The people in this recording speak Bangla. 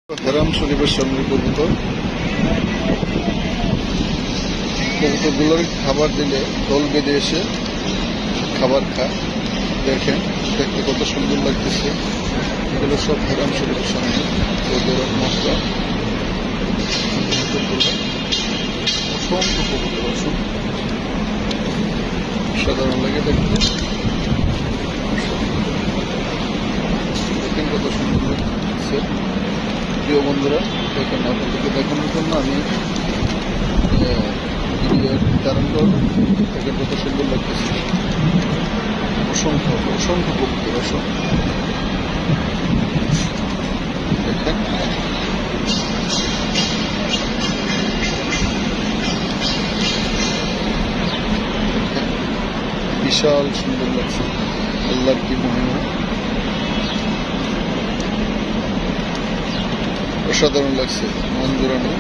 হেরাম শরীফের সামনে কবুতরগুলোর খাবার দিলে দল বেঁধে এসে খাবার খায়। দেখেন, দেখতে কত সুন্দর লাগতেছে। এগুলো সব হেরাম শরীফের সামনে ওদের মশলা। অসংখ্য কবুতর, সাধারণ লাগে দেখতে। দেখেন কত সুন্দর লাগছে। প্রিয় বন্ধুরা, দেখেন আপনাদেরকে দেখানোর জন্য আমি ভিডিও ধারণ করব। দেখেন কত সুন্দর লাগতেছে। অসংখ্য অসংখ্য কবুতর, অসংখ্য। দেখেন বিশাল সুন্দর লাগছে। আল্লাহর কি মহিমা, অসাধারণ লাগছে, মন জোড়ানো।